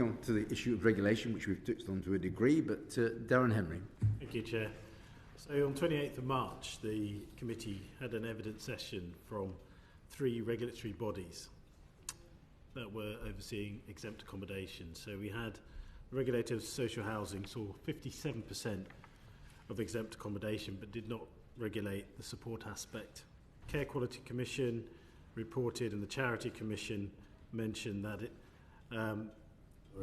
On to the issue of regulation, which we've touched on to a degree, but Darren Henry. Thank you, Chair. So on 28th of March, the committee had an evidence session from 3 regulatory bodies that were overseeing exempt accommodation. So we had the regulator of social housing saw 57% of exempt accommodation, but did not regulate the support aspect. Care Quality Commission reported, and the Charity Commission mentioned that it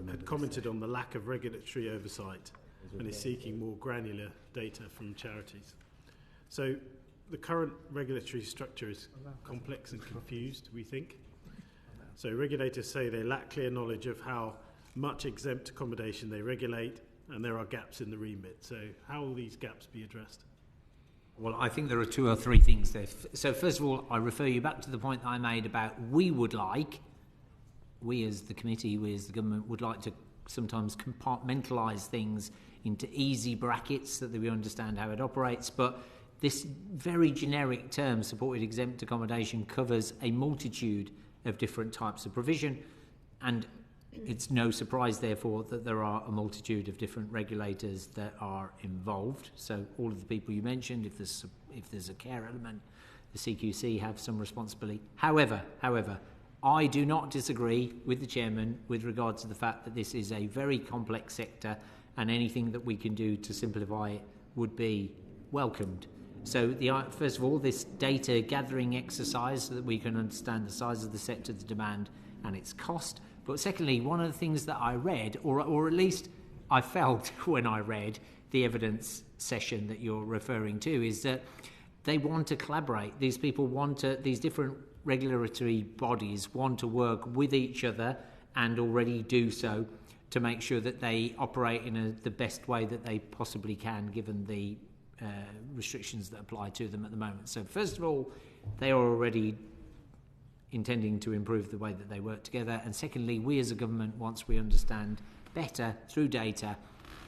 had commented on the lack of regulatory oversight and is seeking more granular data from charities. So the current regulatory structure is complex and confused, we think. So regulators say they lack clear knowledge of how much exempt accommodation they regulate, and there are gaps in the remit. So how will these gaps be addressed? Well, I think there are 2 or 3 things there. So first of all, I refer you back to the point that I made about we as the committee, we as the government would like to sometimes compartmentalise things into easy brackets so that we understand how it operates. But this very generic term, supported exempt accommodation, covers a multitude of different types of provision, and it's no surprise, therefore, that there are a multitude of different regulators that are involved. So all of the people you mentioned, if there's a care element, the CQC have some responsibility. However, I do not disagree with the chairman with regard to the fact that this is a very complex sector, and anything that we can do to simplify it would be welcomed. So first of all, this data gathering exercise so that we can understand the size of the sector, the demand and its cost. But secondly, one of the things that I read, or at least I felt when I read the evidence session that you're referring to, is that they want to collaborate. These people these different regulatory bodies want to work with each other, and already do so, to make sure that they operate in the best way that they possibly can, given the restrictions that apply to them at the moment. So first of all, they are already intending to improve the way that they work together. And secondly, we as a government, once we understand better through data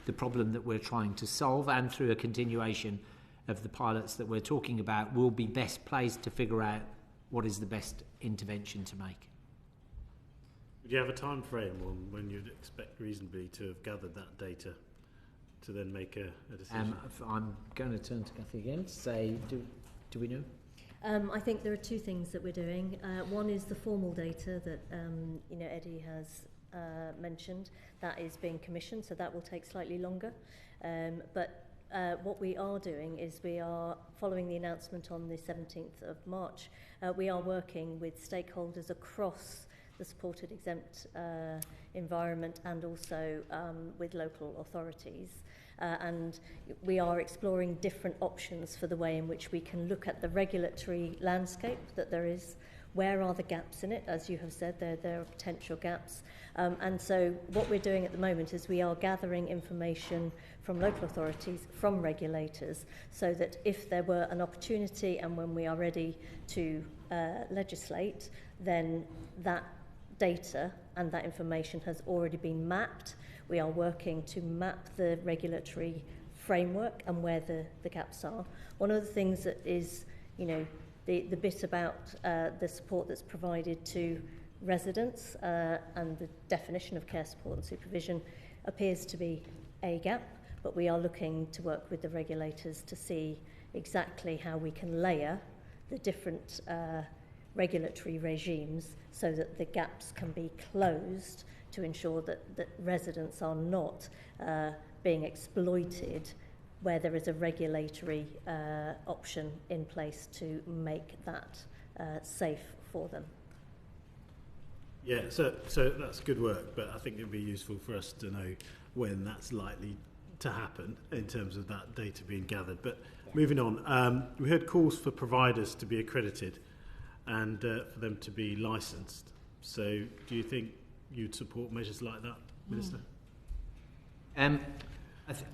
the problem that we're trying to solve, and through a continuation of the pilots that we're talking about, will be best placed to figure out what is the best intervention to make. Would you have a time frame on when you'd expect reasonably to have gathered that data to then make a decision? I'm going to turn to Cathy again to say, do we know? I think there are 2 things that we're doing. One is the formal data that Eddie has mentioned. That is being commissioned, so that will take slightly longer. But what we are doing is we are, following the announcement on the 17th of March, we are working with stakeholders across the supported exempt environment, and also with local authorities. And we are exploring different options for the way in which we can look at the regulatory landscape that there is. Where are the gaps in it? As you have said, there are potential gaps. And so what we're doing at the moment is we are gathering information from local authorities, from regulators, so that if there were an opportunity and when we are ready to legislate, then that data and that information has already been mapped. We are working to map the regulatory framework and where the gaps are. One of the things that is, the bit about the support that's provided to residents and the definition of care support and supervision appears to be a gap, but we are looking to work with the regulators to see exactly how we can layer the different regulatory regimes so that the gaps can be closed, to ensure that residents are not being exploited where there is a regulatory option in place to make that safe for them. Yeah, so that's good work, but I think it would be useful for us to know when that's likely to happen in terms of that data being gathered. But moving on, we heard calls for providers to be accredited and for them to be licensed. So do you think you'd support measures like that, Minister?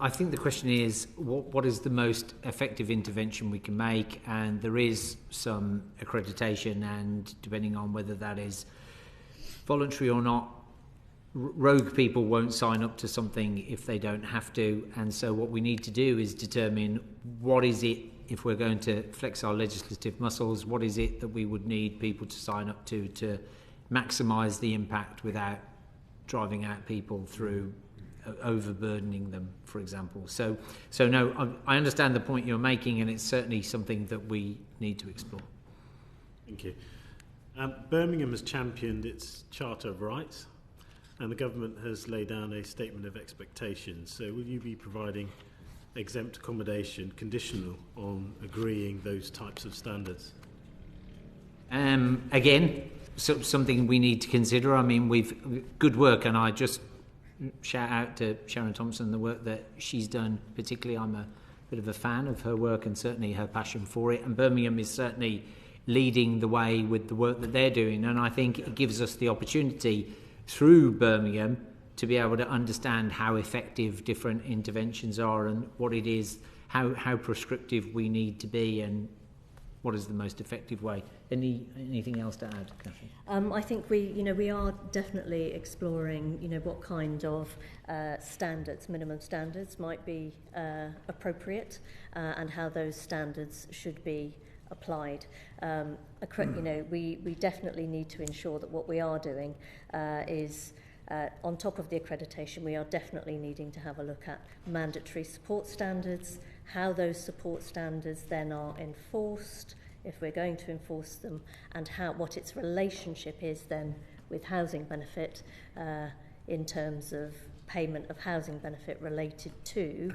I think the question is, what is the most effective intervention we can make? And there is some accreditation, and depending on whether that is voluntary or not, rogue people won't sign up to something if they don't have to. And so what we need to do is determine what is it, if we're going to flex our legislative muscles, what is it that we would need people to sign up to maximise the impact without driving out people through overburdening them, for example. So no, I understand the point you're making, and it's certainly something that we need to explore. Thank you. Birmingham has championed its Charter of Rights, and the government has laid down a statement of expectations. So will you be providing exempt accommodation conditional on agreeing those types of standards? Again, something we need to consider. I mean, we've good work, and I just shout out to Sharon Thompson, the work that she's done. Particularly, I'm a bit of a fan of her work and certainly her passion for it. And Birmingham is certainly leading the way with the work that they're doing. And I think it gives us the opportunity through Birmingham to be able to understand how effective different interventions are and what it is, how prescriptive we need to be, and what is the most effective way. Anything else to add, Cathy? I think we are definitely exploring, what kind of standards, minimum standards, might be appropriate, and how those standards should be applied. We definitely need to ensure that what we are doing is on top of the accreditation. We are definitely needing to have a look at mandatory support standards, how those support standards then are enforced, if we're going to enforce them, and what its relationship is then with housing benefit in terms of payment of housing benefit related to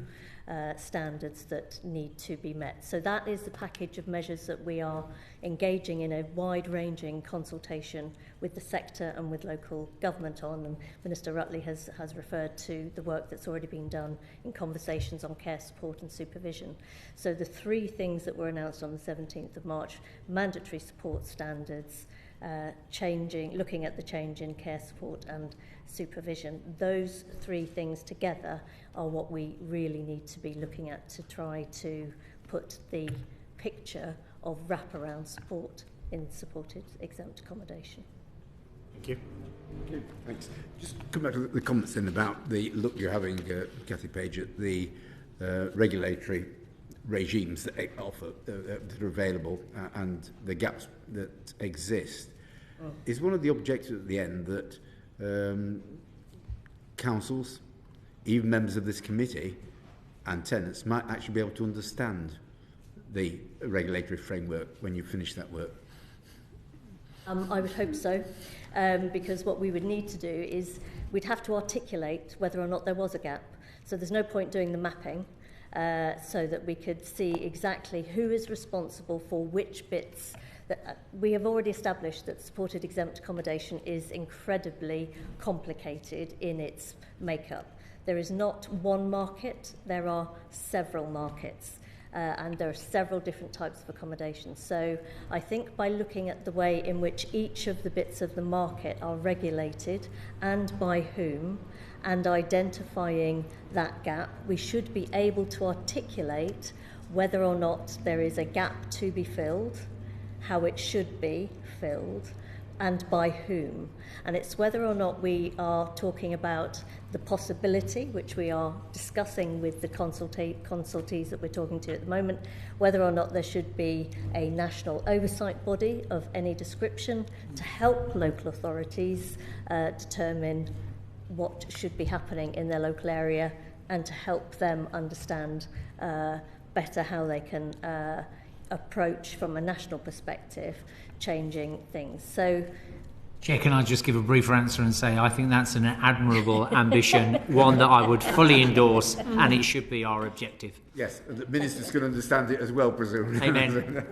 standards that need to be met. So that is the package of measures that we are engaging in a wide-ranging consultation with the sector and with local government on, and Minister Rutley has referred to the work that's already been done in conversations on care support and supervision. So the three things that were announced on the 17th of March, mandatory support standards, looking at the change in care support and supervision, those three things together are what we really need to be looking at to try to put the picture of wraparound support in supported exempt accommodation. Thank you. Okay, thanks. Just come back to the comments then about the look you're having, Cathy Page, at the regulatory regimes that that are available and the gaps that exist. Is one of the objectives at the end that councils, even members of this committee and tenants, might actually be able to understand the regulatory framework when you finish that work? I would hope so, because what we would need to do is we'd have to articulate whether or not there was a gap. So there's no point doing the mapping so that we could see exactly who is responsible for which bits. We have already established that supported exempt accommodation is incredibly complicated in its makeup. There is not one market, there are several markets. And there are several different types of accommodation. So I think by looking at the way in which each of the bits of the market are regulated and by whom, and identifying that gap, we should be able to articulate whether or not there is a gap to be filled, how it should be filled, and by whom. And it's whether or not we are talking about the possibility, which we are discussing with the consultees that we're talking to at the moment, whether or not there should be a national oversight body of any description to help local authorities determine what should be happening in their local area, and to help them understand better how they can approach from a national perspective changing things. So, Chair, can I just give a brief answer and say I think that's an admirable ambition, one that I would fully endorse, and it should be our objective. Yes, and the Minister's going to understand it as well, presumably. Amen.